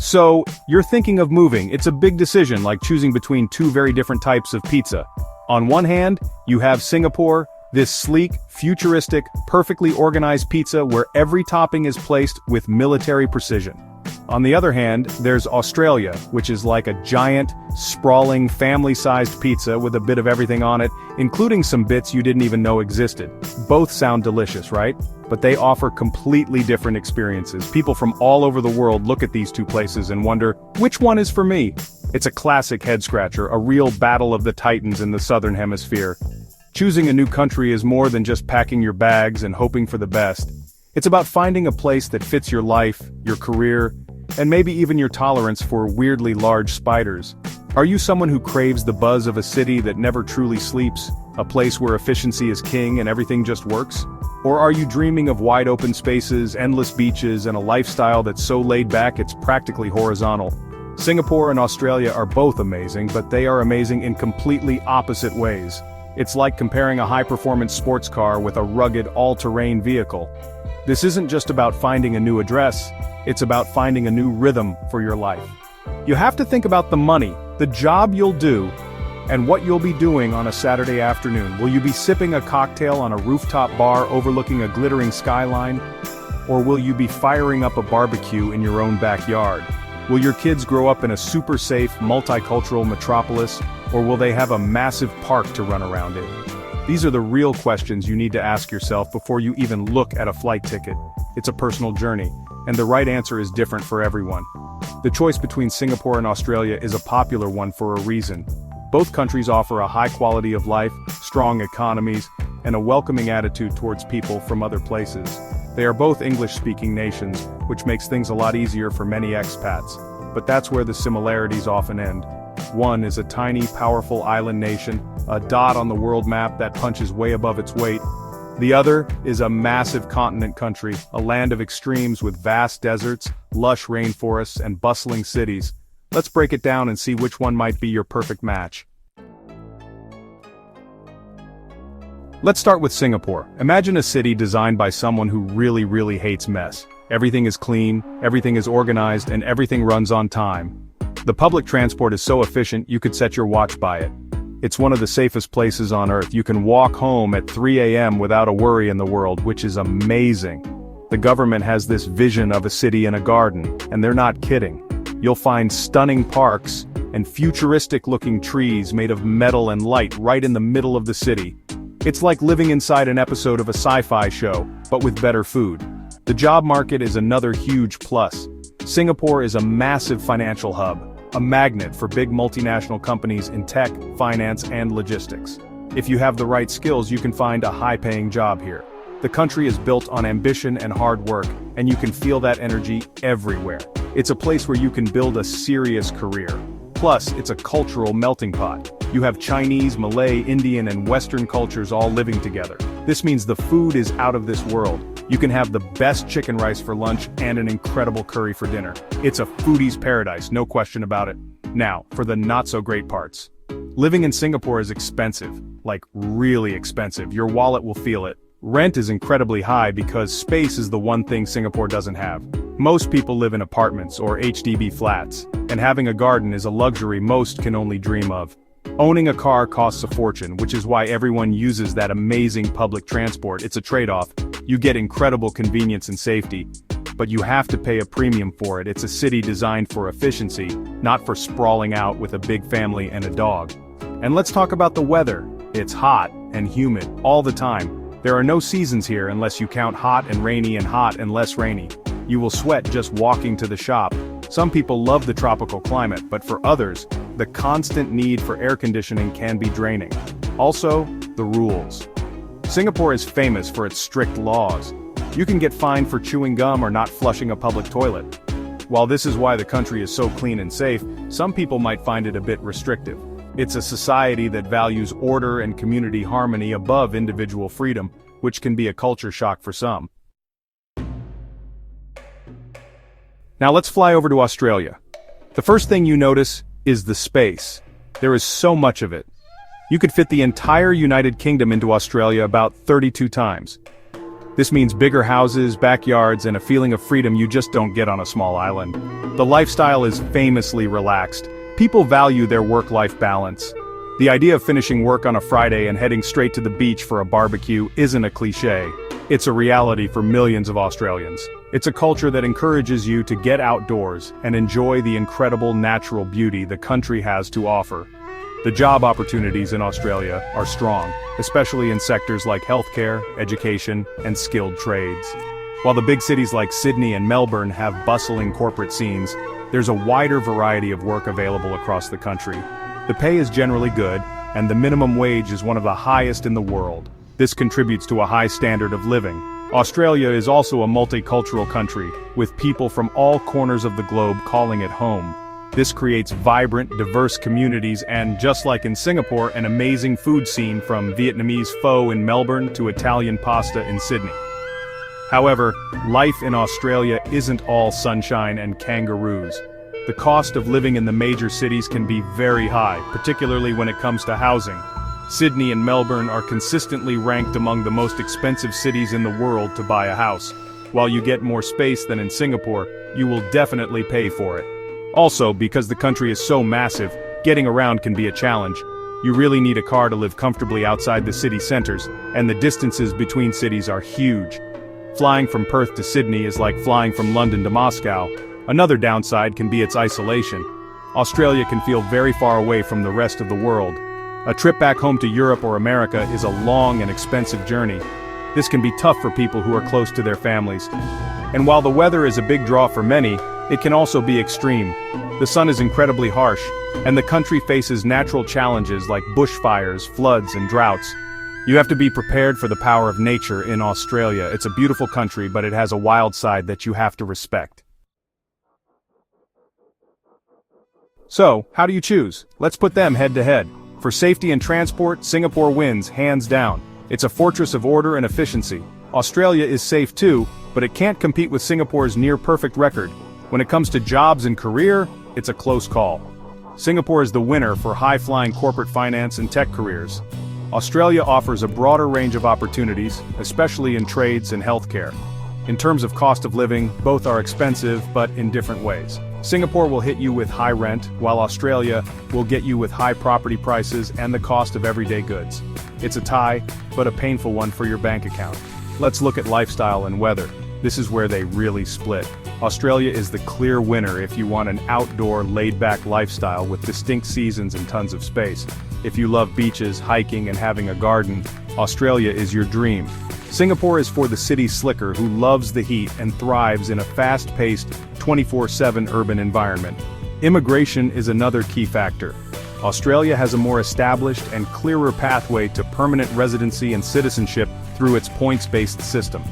So, you're thinking of moving. It's a big decision, like choosing between two very different types of pizza. On one hand, you have Singapore, this sleek, futuristic, perfectly organized pizza where every topping is placed with military precision. On the other hand, there's Australia, which is like a giant, sprawling, family-sized pizza with a bit of everything on it, including some bits you didn't even know existed. Both sound delicious, right? But they offer completely different experiences. People from all over the world look at these two places and wonder, which one is for me? It's a classic head-scratcher, a real battle of the titans in the southern hemisphere. Choosing a new country is more than just packing your bags and hoping for the best. It's about finding a place that fits your life, your career, and maybe even your tolerance for weirdly large spiders. Are you someone who craves the buzz of a city that never truly sleeps, a place where efficiency is king and everything just works? Or are you dreaming of wide open spaces, endless beaches, and a lifestyle that's so laid back it's practically horizontal? Singapore and Australia are both amazing, but they are amazing in completely opposite ways. It's like comparing a high-performance sports car with a rugged, all-terrain vehicle. This isn't just about finding a new address, it's about finding a new rhythm for your life. You have to think about the money, the job you'll do, and what you'll be doing on a Saturday afternoon. Will you be sipping a cocktail on a rooftop bar overlooking a glittering skyline? Or will you be firing up a barbecue in your own backyard? Will your kids grow up in a super safe, multicultural metropolis, or will they have a massive park to run around in? These are the real questions you need to ask yourself before you even look at a flight ticket. It's a personal journey, and the right answer is different for everyone. The choice between Singapore and Australia is a popular one for a reason. Both countries offer a high quality of life, strong economies, and a welcoming attitude towards people from other places. They are both English-speaking nations, which makes things a lot easier for many expats. But that's where the similarities often end. One is a tiny, powerful island nation, a dot on the world map that punches way above its weight. The other is a massive continent country, a land of extremes with vast deserts, lush rainforests, and bustling cities. Let's break it down and see which one might be your perfect match. Let's start with Singapore. Imagine a city designed by someone who really hates mess. Everything is clean, everything is organized, and everything runs on time. The public transport is so efficient you could set your watch by it. It's one of the safest places on Earth. You can walk home at 3 a.m. without a worry in the world, which is amazing. The government has this vision of a city in a garden, and they're not kidding. You'll find stunning parks and futuristic-looking trees made of metal and light right in the middle of the city. It's like living inside an episode of a sci-fi show, but with better food. The job market is another huge plus. Singapore is a massive financial hub, a magnet for big multinational companies in tech, finance, and logistics. If you have the right skills, you can find a high-paying job here. The country is built on ambition and hard work, and you can feel that energy everywhere. It's a place where you can build a serious career. Plus, it's a cultural melting pot. You have Chinese, Malay, Indian, and Western cultures all living together. This means the food is out of this world. You can have the best chicken rice for lunch and an incredible curry for dinner. It's a foodie's paradise, no question about it. Now, for the not-so-great parts. Living in Singapore is expensive, like really expensive. Your wallet will feel it. Rent is incredibly high because space is the one thing Singapore doesn't have. Most people live in apartments or HDB flats, and having a garden is a luxury most can only dream of. Owning a car costs a fortune, which is why everyone uses that amazing public transport. It's a trade-off. You get incredible convenience and safety, but you have to pay a premium for it. It's a city designed for efficiency, not for sprawling out with a big family and a dog. And let's talk about the weather. It's hot and humid all the time. There are no seasons here unless you count hot and hot and less rainy. You will sweat just walking to the shop. Some people love the tropical climate, but for others, the constant need for air conditioning can be draining. Also, the rules. Singapore is famous for its strict laws. You can get fined for chewing gum or not flushing a public toilet. While this is why the country is so clean and safe, some people might find it a bit restrictive. It's a society that values order and community harmony above individual freedom, which can be a culture shock for some. Now let's fly over to Australia. The first thing you notice is the space. There is so much of it. You could fit the entire United Kingdom into Australia about 32 times. This means bigger houses, backyards, and a feeling of freedom you just don't get on a small island. The lifestyle is famously relaxed. People value their work-life balance. The idea of finishing work on a Friday and heading straight to the beach for a barbecue isn't a cliché. It's a reality for millions of Australians. It's a culture that encourages you to get outdoors and enjoy the incredible natural beauty the country has to offer. The job opportunities in Australia are strong, especially in sectors like healthcare, education, and skilled trades. While the big cities like Sydney and Melbourne have bustling corporate scenes, there's a wider variety of work available across the country. The pay is generally good, and the minimum wage is one of the highest in the world. This contributes to a high standard of living. Australia is also a multicultural country, with people from all corners of the globe calling it home. This creates vibrant, diverse communities and, just like in Singapore, an amazing food scene from Vietnamese pho in Melbourne to Italian pasta in Sydney. However, life in Australia isn't all sunshine and kangaroos. The cost of living in the major cities can be very high, particularly when it comes to housing. Sydney and Melbourne are consistently ranked among the most expensive cities in the world to buy a house. While you get more space than in Singapore, you will definitely pay for it. Also, because the country is so massive, getting around can be a challenge. You really need a car to live comfortably outside the city centers, and the distances between cities are huge. Flying from Perth to Sydney is like flying from London to Moscow. Another downside can be its isolation. Australia can feel very far away from the rest of the world. A trip back home to Europe or America is a long and expensive journey. This can be tough for people who are close to their families. And while the weather is a big draw for many, it can also be extreme. The sun is incredibly harsh, and the country faces natural challenges like bushfires, floods, and droughts. You have to be prepared for the power of nature in Australia. It's a beautiful country, but it has a wild side that you have to respect. So, how do you choose? Let's put them head to head. For safety and transport, Singapore wins, hands down. It's a fortress of order and efficiency. Australia is safe too, but it can't compete with Singapore's near-perfect record. When it comes to jobs and career, it's a close call. Singapore is the winner for high-flying corporate finance and tech careers. Australia offers a broader range of opportunities, especially in trades and healthcare. In terms of cost of living, both are expensive, but in different ways. Singapore will hit you with high rent, while Australia will get you with high property prices and the cost of everyday goods. It's a tie, but a painful one for your bank account. Let's look at lifestyle and weather. This is where they really split. Australia is the clear winner if you want an outdoor, laid-back lifestyle with distinct seasons and tons of space. If you love beaches, hiking, and having a garden, Australia is your dream. Singapore is for the city slicker who loves the heat and thrives in a fast-paced, 24/7 urban environment. Immigration is another key factor. Australia has a more established and clearer pathway to permanent residency and citizenship through its points-based system.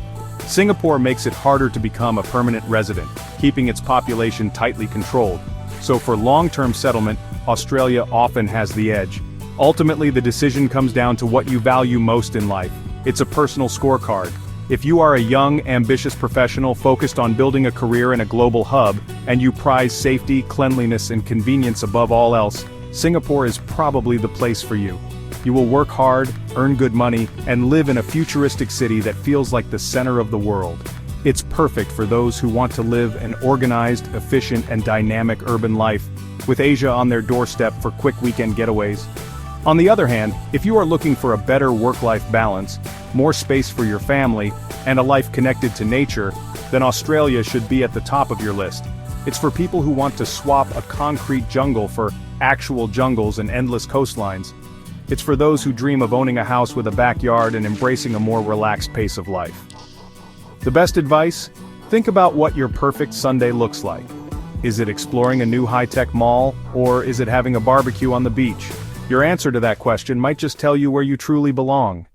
Singapore makes it harder to become a permanent resident, keeping its population tightly controlled. So for long-term settlement, Australia often has the edge. Ultimately, the decision comes down to what you value most in life. It's a personal scorecard. If you are a young, ambitious professional focused on building a career in a global hub, and you prize safety, cleanliness, and convenience above all else, Singapore is probably the place for you. You will work hard, earn good money, and live in a futuristic city that feels like the center of the world. It's perfect for those who want to live an organized, efficient, and dynamic urban life, with Asia on their doorstep for quick weekend getaways. On the other hand, if you are looking for a better work-life balance, more space for your family, and a life connected to nature, then Australia should be at the top of your list. It's for people who want to swap a concrete jungle for actual jungles and endless coastlines. It's for those who dream of owning a house with a backyard and embracing a more relaxed pace of life. The best advice? Think about what your perfect Sunday looks like. Is it exploring a new high-tech mall, or is it having a barbecue on the beach? Your answer to that question might just tell you where you truly belong.